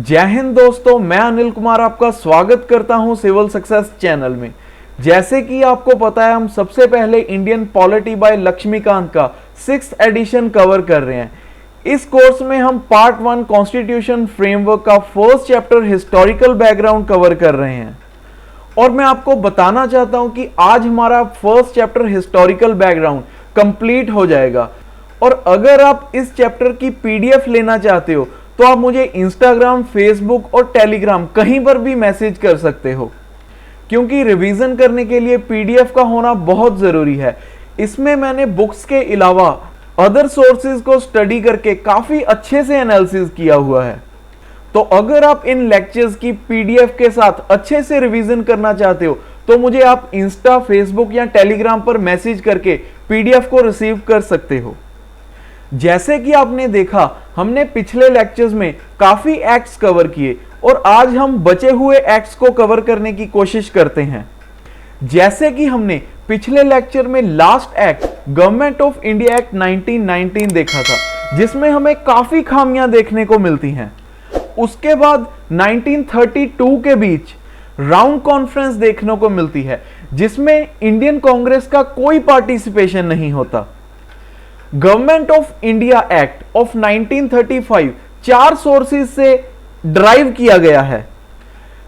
जय हिंद दोस्तों, मैं अनिल कुमार आपका स्वागत करता हूं सिविल सक्सेस चैनल में। जैसे कि आपको पता है, हम सबसे पहले इंडियन पॉलिटी बाय लक्ष्मीकांत का 6th एडिशन कवर कर रहे हैं। इस कोर्स में हम पार्ट 1 कॉन्स्टिट्यूशन फ्रेमवर्क का first chapter historical background cover कर रहे हैं। और मैं आपको बताना चाहता हूं कि आज हमारा first chapter historical background complete हो जाएगा। और अगर आप इस चैप्टर की पीडीएफ लेना चाहते हो तो आप मुझे इंस्टाग्राम, फेसबुक और टेलीग्राम कहीं पर भी मैसेज कर सकते हो, क्योंकि रिवीजन करने के लिए पीडीएफ का होना बहुत जरूरी है। इसमें मैंने बुक्स के अलावा अदर सोर्सेज को स्टडी करके काफी अच्छे से एनालिसिस किया हुआ है। तो अगर आप इन लेक्चर्स की पीडीएफ के साथ अच्छे से रिवीजन करना चाहते हो तो मुझे आप इंस्टा, फेसबुक या टेलीग्राम पर मैसेज करके पीडीएफ को रिसीव कर सकते हो। जैसे कि आपने देखा, हमने पिछले लेक्चर्स में काफी एक्ट्स कवर किए और आज हम बचे हुए एक्ट्स को कवर करने की कोशिश करते हैं। जैसे कि हमने पिछले लेक्चर में last act government of India act 1919 देखा था, जिसमें हमें काफी खामियां देखने को मिलती हैं। उसके बाद 1932 के बीच राउंड कॉन्फ्रेंस देखने को मिलती है, जिसमें इंडियन कांग्रेस का कोई पार्टिसिपेशन नहीं होता। Government of India act of 1935 चार सोर्सेज से ड्राइव किया गया है: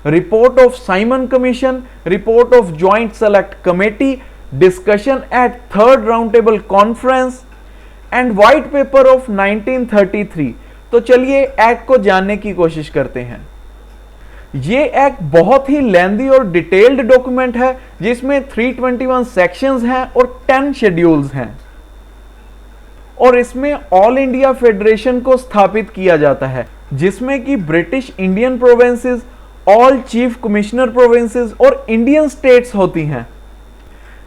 report of Simon commission, report of joint select committee, discussion at third round table conference and white paper of 1933। तो चलिए एक्ट को जानने की कोशिश करते हैं। ये एक्ट बहुत ही लेंथी और डिटेल्ड डॉक्यूमेंट है, जिसमें 321 सेक्शंस हैं और 10 शेड्यूल्स हैं। और इसमें ऑल इंडिया फेडरेशन को स्थापित किया जाता है, जिसमें कि British Indian provinces, all chief commissioner provinces और इंडियन स्टेट्स होती हैं।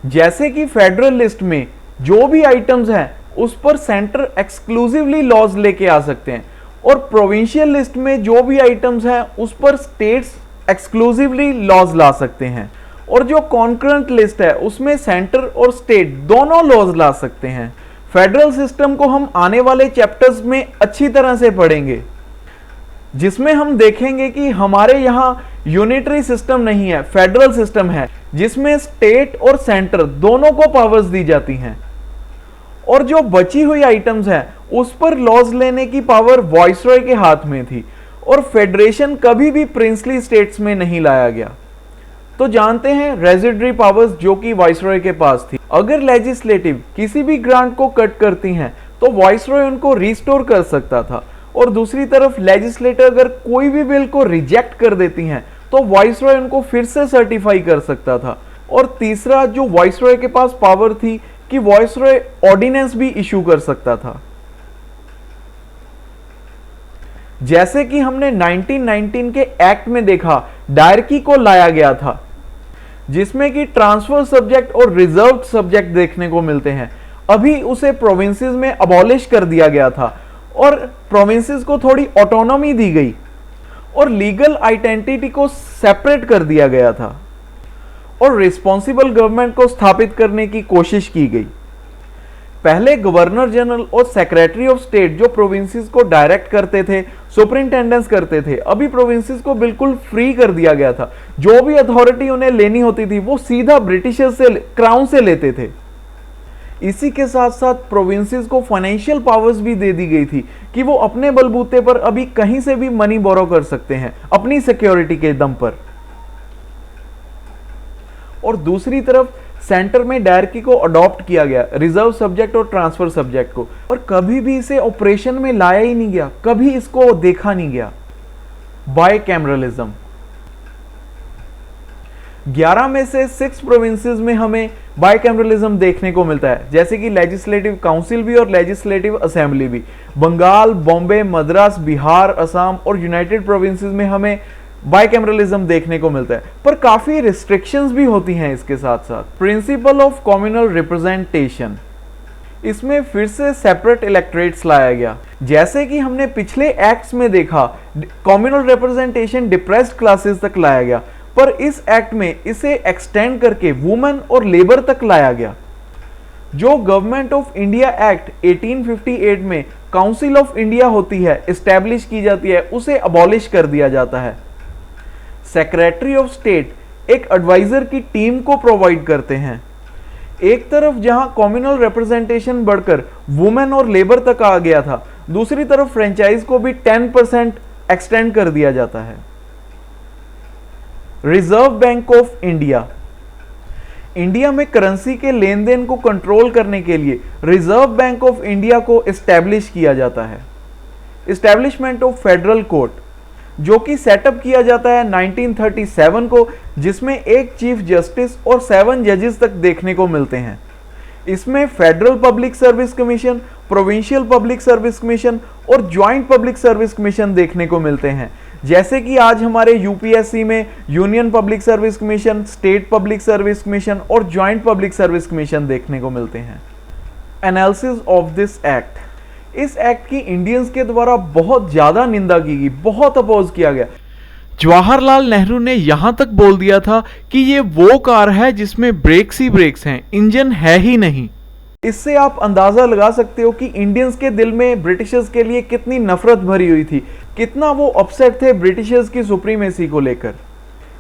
जैसे कि फेडरल लिस्ट में जो भी आइटम्स हैं उस पर सेंटर एक्सक्लूसिवली लॉज लेके आ सकते हैं, और प्रोविंशियल लिस्ट में जो भी आइटम्स हैं उस पर स्टेट्स एक्सक्लूसिवली लॉज ला सकते हैं। और जो कॉन्करेंट लिस्ट है उसमें सेंटर और स्टेट दोनों लॉज ला सकते हैं। फेडरल सिस्टम को हम आने वाले चैप्टर्स में अच्छी तरह से पढ़ेंगे, जिसमें हम देखेंगे कि हमारे यहाँ यूनिटरी सिस्टम नहीं है, फेडरल सिस्टम है, जिसमें स्टेट और सेंटर दोनों को पावर्स दी जाती हैं। और जो बची हुई आइटम्स हैं उस पर लॉज लेने की पावर वॉइसरॉय के हाथ में थी, और फेडरेशन कभी भी प्रिंसली स्टेट्स में नहीं लाया गया। तो जानते हैं रेजिडरी पावर्स जो कि वाइसरॉय के पास थी। अगर लेजिस्लेटिव किसी भी ग्रांट को कट करती हैं तो वाइसरॉय उनको रिस्टोर कर सकता था, और दूसरी तरफ लेजिस्लेटर अगर कोई भी बिल को रिजेक्ट कर देती हैं तो वाइसरॉय उनको फिर से सर्टिफाई कर सकता था। और तीसरा जो वाइसरॉय के पास पावर थी कि वाइसरॉय ऑर्डिनेंस भी इशू कर सकता था। जैसे कि हमने 1919 के एक्ट में देखा, डायरकी को लाया गया था, जिसमें कि ट्रांसफर सब्जेक्ट और रिजर्व्ड सब्जेक्ट देखने को मिलते हैं। अभी उसे प्रोविंसेस में अबॉलिश कर दिया गया था और प्रोविंसेस को थोड़ी ऑटोनॉमी दी गई और लीगल आइडेंटिटी को सेपरेट कर दिया गया था, और रिस्पॉन्सिबल गवर्नमेंट को स्थापित करने की कोशिश की गई। पहले गवर्नर जनरल और सेक्रेटरी ऑफ स्टेट जो प्रोविंसेस को डायरेक्ट करते थे, सुपरिंटेंडेंस करते थे, अभी प्रोविंसेस को बिल्कुल फ्री कर दिया गया था। जो भी अथॉरिटी उन्हें लेनी होती थी वो सीधा ब्रिटिशर्स से, क्राउन से लेते थे। इसी के साथ साथ प्रोविंसेस को फाइनेंशियल पावर्स भी दे दी गई थी कि वो अपने बलबूते पर अभी कहीं से भी मनी बोरो कर सकते हैं अपनी सिक्योरिटी के दम पर। और दूसरी तरफ सेंटर में डायरकी को अडॉप्ट किया गया, रिजर्व सब्जेक्ट और ट्रांसफर सब्जेक्ट को, और कभी भी इसे ऑपरेशन में लाया ही नहीं गया, कभी इसको देखा नहीं गया। बायकैमरलिज्म 11 में से 6 प्रोविंसेस में हमें बायकैमरलिज्म देखने को मिलता है, जैसे कि लेजिस्लेटिव काउंसिल भी और लेजिस्लेटिव असेंबली भी। बंगाल, बॉम्बे, मद्रास, बिहार, असम और यूनाइटेड प्रोविंसेस में हमें बायकैमरलिज्म देखने को मिलता है, पर काफी रिस्ट्रिक्शंस भी होती हैं इसके साथ साथ। प्रिंसिपल ऑफ कम्युनल रिप्रेजेंटेशन, इसमें फिर से सेपरेट इलेक्टोरेट्स लाया गया। जैसे कि हमने पिछले एक्ट्स में देखा, कम्युनल रिप्रेजेंटेशन डिप्रेस्ड क्लासेस तक लाया गया, पर इस एक्ट में इसे एक्सटेंड करके वुमेन और लेबर तक लाया गया। जो गवर्नमेंट ऑफ इंडिया एक्ट 1858 में काउंसिल ऑफ इंडिया होती है, एस्टैब्लिश की जाती है, उसे अबॉलिश कर दिया जाता है। सेक्रेटरी ऑफ स्टेट एक एडवाइजर की टीम को प्रोवाइड करते हैं। एक तरफ जहां कम्युनल रिप्रेजेंटेशन बढ़कर वुमेन और लेबर तक आ गया था, दूसरी तरफ फ्रेंचाइज को भी 10% एक्सटेंड कर दिया जाता है। Reserve bank of India, India में करेंसी के लेन देन को कंट्रोल करने के लिए रिजर्व बैंक ऑफ इंडिया को एस्टैब्लिश किया जाता है। एस्टैब्लिशमेंट ऑफ फेडरल कोर्ट, जो कि सेटअप किया जाता है 1937 को, जिसमें एक चीफ जस्टिस और 7 जजेस तक देखने को मिलते हैं। इसमें federal public service commission, provincial public service commission और ज्वाइंट पब्लिक सर्विस कमीशन देखने को मिलते हैं। जैसे कि आज हमारे यूपीएससी में union public service commission, state public service commission और ज्वाइंट पब्लिक सर्विस कमीशन देखने को मिलते हैं। एनालिसिस ऑफ दिस एक्ट, इस एक्ट की इंडियंस के द्वारा बहुत ज्यादा निंदा की गई, बहुत अपोज किया गया। जवाहरलाल नेहरू ने यहां तक बोल दिया था कि ये वो कार है जिसमें ब्रेक्स ही ब्रेक्स हैं, इंजन है ही नहीं। इससे आप अंदाजा लगा सकते हो कि इंडियंस के दिल में ब्रिटिशर्स के लिए कितनी नफरत भरी हुई थी, कितना वो अपसेट थे ब्रिटिशर्स की सुप्रीमेसी को लेकर।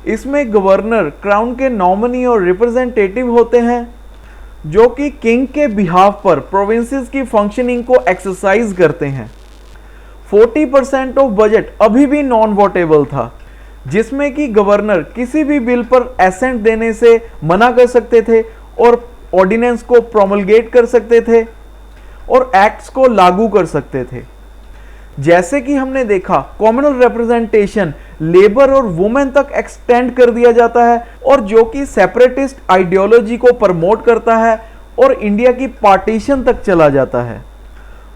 इसमें गवर्नर क्राउन के नॉमिनी और रिप्रेजेंटेटिव होते हैं, जो कि किंग के बिहाफ पर प्रोविंसेस की फंक्शनिंग को एक्सरसाइज करते हैं। 40% ऑफ बजट अभी भी नॉन वोटेबल था, जिसमें कि गवर्नर किसी भी बिल पर एसेंट देने से मना कर सकते थे और ऑर्डिनेंस को प्रोमलगेट कर सकते थे और एक्ट्स को लागू कर सकते थे। जैसे कि हमने देखा, कम्युनल रिप्रेजेंटेशन लेबर और वुमेन तक एक्सटेंड कर दिया जाता है, और जो कि सेपरेटिस्ट आइडियोलॉजी को प्रमोट करता है और इंडिया की पार्टीशन तक चला जाता है।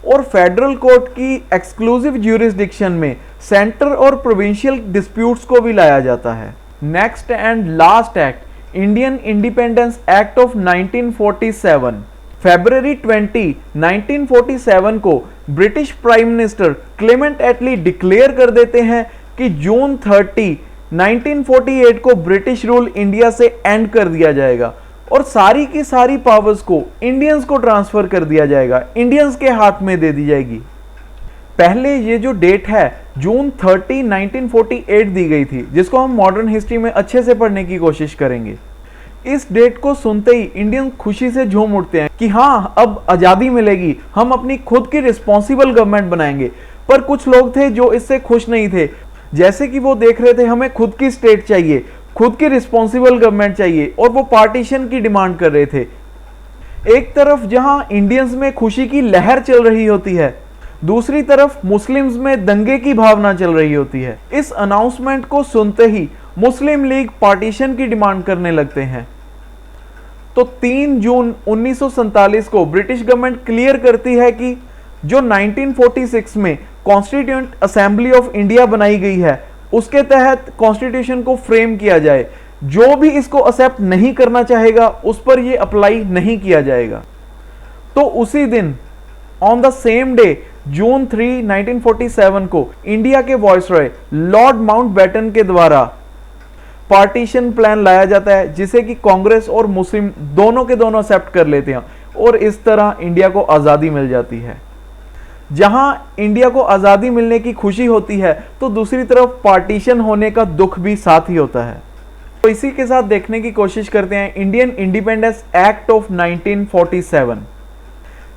और फेडरल कोर्ट की एक्सक्लूसिव ज्यूरिसडिक्शन में सेंटर और प्रोविंशियल डिस्प्यूट्स को भी लाया जाता है। Next and last act, Indian independence act of 1947। फरवरी 20, 1947 को ब्रिटिश प्राइम मिनिस्टर क्लेमेंट एटली डिक्लेयर कर देते हैं कि जून 30, 1948 को ब्रिटिश रूल इंडिया से एंड कर दिया जाएगा और सारी की सारी पावर्स को इंडियंस को ट्रांसफर कर दिया जाएगा, इंडियंस के हाथ में दे दी जाएगी। पहले ये जो डेट है जून 30, 1948 दी गई थी, जिसको हम मॉडर्न हिस्ट्री में अच्छे से पढ़ने की कोशिश करेंगे। इस डेट को सुनते ही इंडियन खुशी से झूम उठते हैं कि हाँ, अब आजादी मिलेगी, हम अपनी खुद की रिस्पॉन्सिबल गवर्नमेंट बनाएंगे। पर कुछ लोग थे जो इससे खुश नहीं थे, जैसे कि वो देख रहे थे हमें खुद की स्टेट चाहिए, खुद की रिस्पॉन्सिबल गवर्नमेंट चाहिए, और वो पार्टीशन की डिमांड कर रहे थे। एक तरफ जहां इंडियंस में खुशी की लहर चल रही होती है, दूसरी तरफ मुस्लिम्स में दंगे की भावना चल रही होती है। इस अनाउंसमेंट को सुनते ही मुस्लिम लीग पार्टीशन की डिमांड करने लगते हैं। तो 3 जून 1947 को ब्रिटिश गवर्नमेंट क्लियर करती है कि जो 1946 में कॉन्स्टिट्यूएंट असेंबली ऑफ इंडिया बनाई गई है, उसके तहत कॉन्स्टिट्यूशन को फ्रेम किया जाए। जो भी इसको एक्सेप्ट नहीं करना चाहेगा उस पर यह अप्लाई नहीं किया जाएगा। तो उसी दिन ऑन द सेम डे जून 3, 1947 को इंडिया के वॉइसरॉय लॉर्ड माउंटबेटन के द्वारा पार्टीशन प्लान लाया जाता है, जिसे कि कांग्रेस और मुस्लिम दोनों के दोनों एक्सेप्ट कर लेते हैं और इस तरह इंडिया को आज़ादी मिल जाती है। जहां इंडिया को आज़ादी मिलने की खुशी होती है, तो दूसरी तरफ पार्टीशन होने का दुख भी साथ ही होता है। तो इसी के साथ देखने की कोशिश करते हैं इंडियन इंडिपेंडेंस एक्ट ऑफ 1947,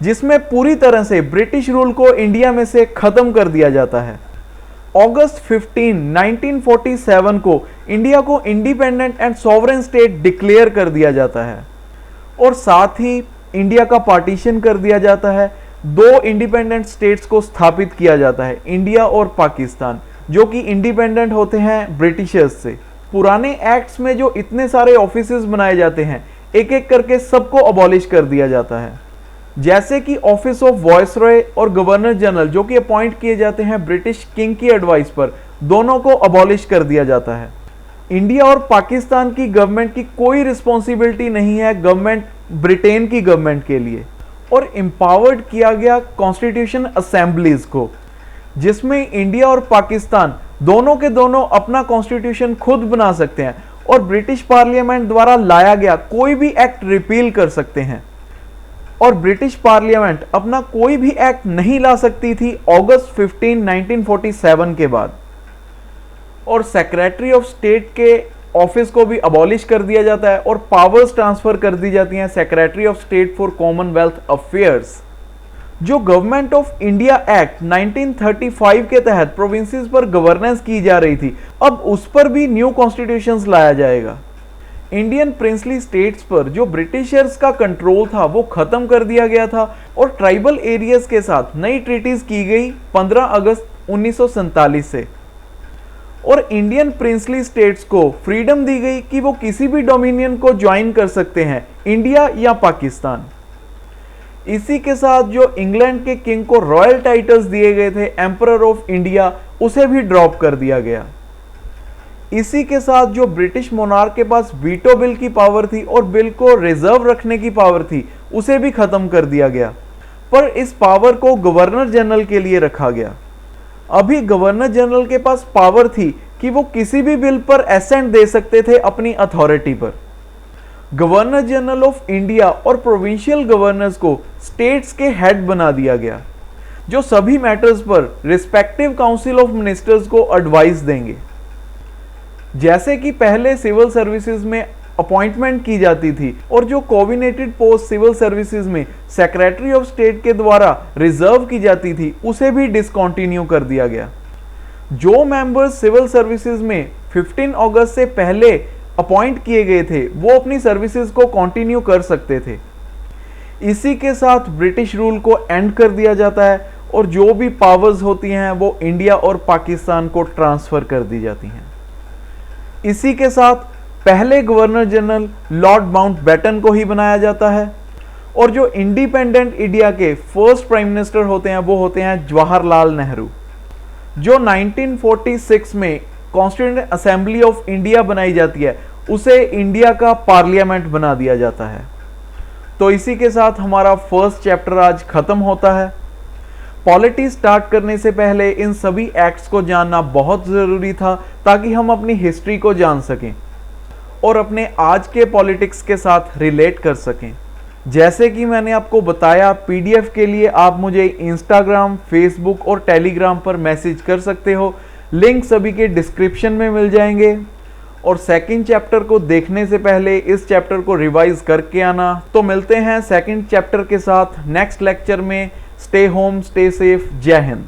जिसमें पूरी तरह से ब्रिटिश रूल को इंडिया में से खत्म कर दिया जाता है। अगस्त 15, 1947 को इंडिया को independent and sovereign state declare कर दिया जाता है और साथ ही इंडिया का पार्टीशन कर दिया जाता है। 2 इंडिपेंडेंट स्टेट्स को स्थापित किया जाता है, इंडिया और पाकिस्तान, जो कि इंडिपेंडेंट होते हैं ब्रिटिशर्स से। पुराने एक्ट्स में जो इतने सारे ऑफिसेस बनाए जाते हैं, एक एक करके सबको अबॉलिश कर दिया जाता है। जैसे कि ऑफिस ऑफ वॉइसरॉय और गवर्नर जनरल, जो कि अपॉइंट किए जाते हैं ब्रिटिश किंग की एडवाइस पर, दोनों को अबॉलिश कर दिया जाता है। इंडिया और पाकिस्तान की गवर्नमेंट की कोई रिस्पॉन्सिबिलिटी नहीं है गवर्नमेंट ब्रिटेन की गवर्नमेंट के लिए। और एम्पावर्ड किया गया कॉन्स्टिट्यूशन असेंबलीज को, जिसमें इंडिया और पाकिस्तान दोनों के दोनों अपना कॉन्स्टिट्यूशन खुद बना सकते हैं और ब्रिटिश पार्लियामेंट द्वारा लाया गया कोई भी एक्ट रिपील कर सकते हैं। और ब्रिटिश पार्लियामेंट अपना कोई भी एक्ट नहीं ला सकती थी अगस्त 15, 1947 के बाद। और सेक्रेटरी ऑफ स्टेट के ऑफिस को भी अबॉलिश कर दिया जाता है और पावर्स ट्रांसफर कर दी जाती हैं secretary of state for Commonwealth affairs. जो गवर्नमेंट ऑफ इंडिया एक्ट 1935 के तहत प्रोविंसेस पर गवर्नेंस की जा रही थी, अब उस पर भी न्यू कॉन्स्टिट्यूशंस लाया जाएगा। इंडियन प्रिंसली स्टेट्स पर जो ब्रिटिशर्स का कंट्रोल था वो खत्म कर दिया गया था और ट्राइबल एरियाज के साथ नई ट्रीटीज की गई 15 अगस्त 1947 से। और इंडियन प्रिंसली स्टेट्स को फ्रीडम दी गई कि वो किसी भी डोमिनियन को ज्वाइन कर सकते हैं, इंडिया या पाकिस्तान। इसी के साथ जो इंग्लैंड के किंग को रॉयल टाइटल्स दिए गए थे एम्परर ऑफ इंडिया, उसे भी ड्रॉप कर दिया गया। इसी के साथ जो ब्रिटिश मोनार्क के पास वीटो बिल की पावर थी और बिल को रिजर्व रखने की पावर थी, उसे भी खत्म कर दिया गया, पर इस पावर को गवर्नर जनरल के लिए रखा गया। अभी गवर्नर जनरल के पास पावर थी कि वो किसी भी बिल पर एसेंट दे सकते थे अपनी अथॉरिटी पर। गवर्नर जनरल ऑफ इंडिया और प्रोविंशियल गवर्नर्स को स्टेट्स के हेड बना दिया गया, जो सभी मैटर्स पर रिस्पेक्टिव काउंसिल ऑफ मिनिस्टर्स को एडवाइस देंगे। जैसे कि पहले सिविल सर्विसेज में अपॉइंटमेंट की जाती थी और जो कोऑर्डिनेटेड पोस्ट सिविल सर्विसेज में सेक्रेटरी ऑफ स्टेट के द्वारा रिजर्व की जाती थी, उसे भी डिसकंटिन्यू कर दिया गया। जो मेंबर्स सिविल सर्विसेज में 15 अगस्त से पहले अपॉइंट किए गए थे वो अपनी सर्विसेज को कंटिन्यू कर सकते थे। इसी के साथ ब्रिटिश रूल को एंड कर दिया जाता है और जो भी पावर्स होती हैं वो इंडिया और पाकिस्तान को ट्रांसफर कर दी जाती हैं। इसी के साथ पहले गवर्नर जनरल लॉर्ड माउंटबेटन को ही बनाया जाता है और जो इंडिपेंडेंट इंडिया के फर्स्ट प्राइम मिनिस्टर होते हैं वो होते हैं जवाहरलाल नेहरू, जो 1946 में कॉन्स्टिट्यूएंट असेंबली ऑफ इंडिया बनाई जाती है, उसे इंडिया का पार्लियामेंट बना दिया जाता है। तो इसी के साथ हमारा फर्स्ट चैप्टर आज खत्म होता है। पॉलिटी स्टार्ट करने से पहले इन सभी एक्ट्स को जानना बहुत ज़रूरी था ताकि हम अपनी हिस्ट्री को जान सकें और अपने आज के पॉलिटिक्स के साथ रिलेट कर सकें। जैसे कि मैंने आपको बताया, पीडीएफ के लिए आप मुझे इंस्टाग्राम, फेसबुक और टेलीग्राम पर मैसेज कर सकते हो। लिंक सभी के डिस्क्रिप्शन में मिल जाएंगे। और सेकंड चैप्टर को देखने से पहले इस चैप्टर को रिवाइज करके आना। तो मिलते हैं सेकंड चैप्टर के साथ नेक्स्ट लेक्चर में। Stay home, stay safe. जय हिंद।